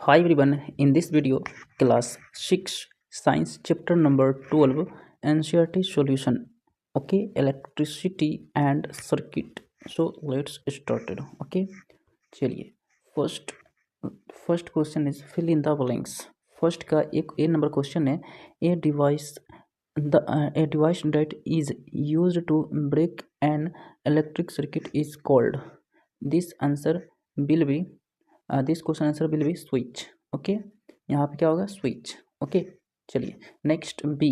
Hi everyone, in this video, class 6 science chapter number 12 NCERT solution. Okay, electricity and circuit. So let's start it. Okay, चलिए first first question is fill in the blanks. First का एक A number question है. A device a device that is used to break an electric circuit is called. This answer will be this question answer will be switch. Okay, यहाँ पे क्या होगा? Switch. Okay, चलिए next B.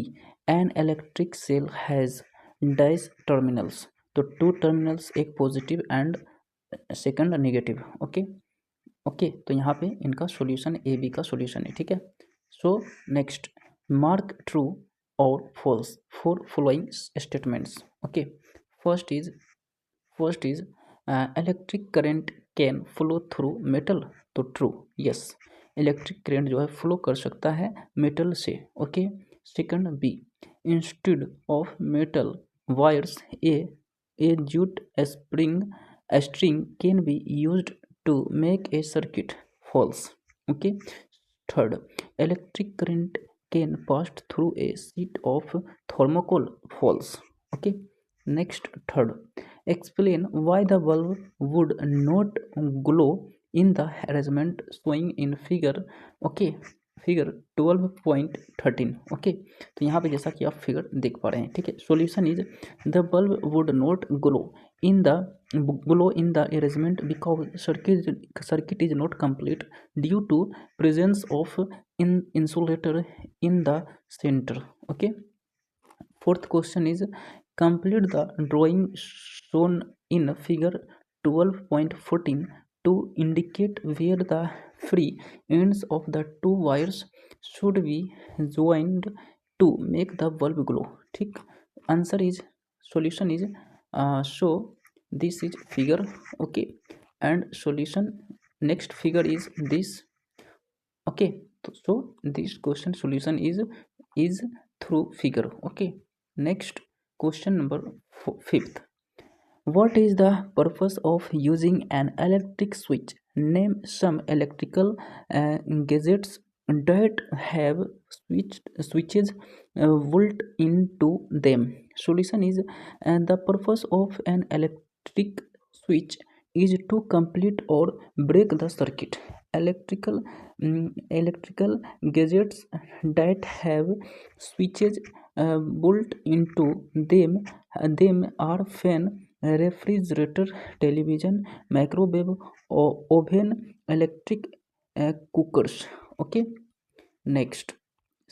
An electric cell has dash terminals. तो 2 terminals, एक positive and second negative. Okay okay, तो यहाँ पे इनका सॉल्यूशन ए बी का सॉल्यूशन है. ठीक है. सो नेक्स्ट, मार्क ट्रू और false for following statements. Okay, first is electric current can flow through metal. तो ट्रू, यस, इलेक्ट्रिक करंट जो है फ्लो कर सकता है मेटल से. Okay. Second B, instead of metal wires a jute string can be used to make a circuit. False. Okay. Third, electric current can pass through a sheet of thermocol. False. Okay. Next, third, explain why the bulb would not glow in the arrangement showing in figure. Okay, figure 12.13. Okay, तो यहाँ पे जैसा कि आप figure देख पा रहे हैं. ठीक है. Solution is the bulb would not glow in the arrangement because circuit is not complete due to presence of insulator in the centre. Okay. Fourth question is complete the drawing shown in figure 12.14 to indicate where the free ends of the 2 wires should be joined to make the bulb glow. ठीक. Answer is, solution is, so this is figure. Okay, and solution next figure is this. Okay, so this question solution is through figure. Okay. Next question number fifth. What is the purpose of using an electric switch? Name some electrical gadgets that have switches built into them. Solution is, the purpose of an electric switch is to complete or break the circuit. Electrical gadgets that have switches built into them are fan, refrigerator, television, microwave oven, electric cookers. Okay. Next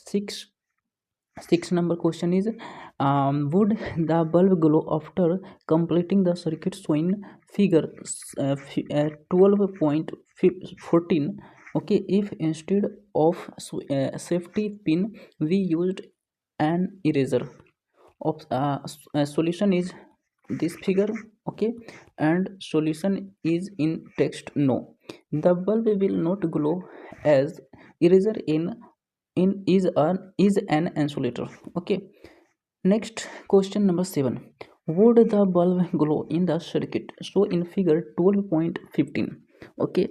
six number question is would the bulb glow after completing the circuit shown figure 12.14. Okay, if instead of safety pin we used an eraser. Solution is this figure. Okay, and solution is in text. No, the bulb will not glow as eraser in is an insulator. Okay. Next question number 7. Would the bulb glow in the circuit so in figure 12.15? Okay,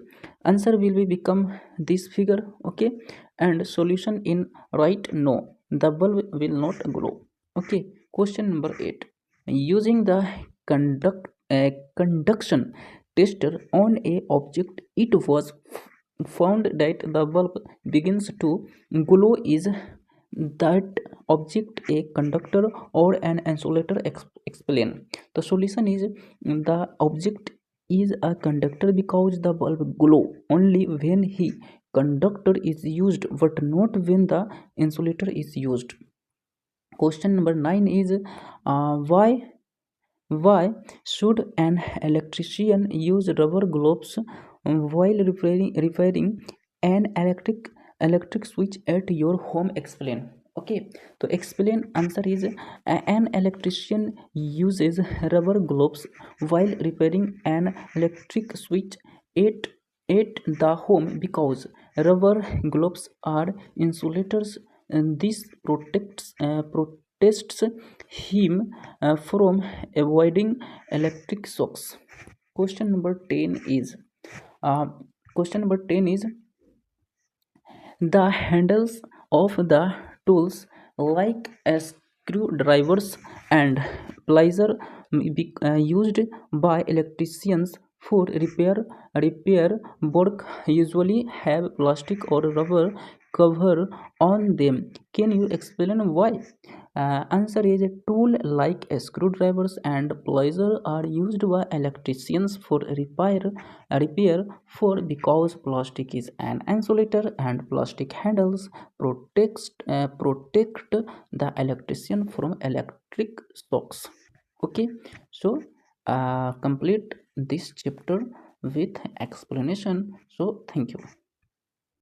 answer will be become this figure. Okay, and solution in right. No, the bulb will not glow. Okay. Question number 8. Using the conduction tester on a object, it was found that the bulb begins to glow. Is that object a conductor or an insulator? Explain. The solution is, the object is a conductor because the bulb glow only when the conductor is used but not when the insulator is used. Question number 9 is, why should an electrician use rubber gloves while repairing an electric switch at your home? Explain. Okay, so explain answer is, an electrician uses rubber gloves while repairing an electric switch at the home because rubber gloves are insulators, and this protects him from avoiding electric shocks. Question number 10 is, The handles of the tools, like screwdrivers and pliers, used by electricians for repair work, usually have plastic or rubber cover on them. Can you explain why? Answer is, a tool like screwdrivers and pliers are used by electricians for repair for because plastic is an insulator and plastic handles protect the electrician from electric shocks. Okay, so complete this chapter with explanation. So thank you.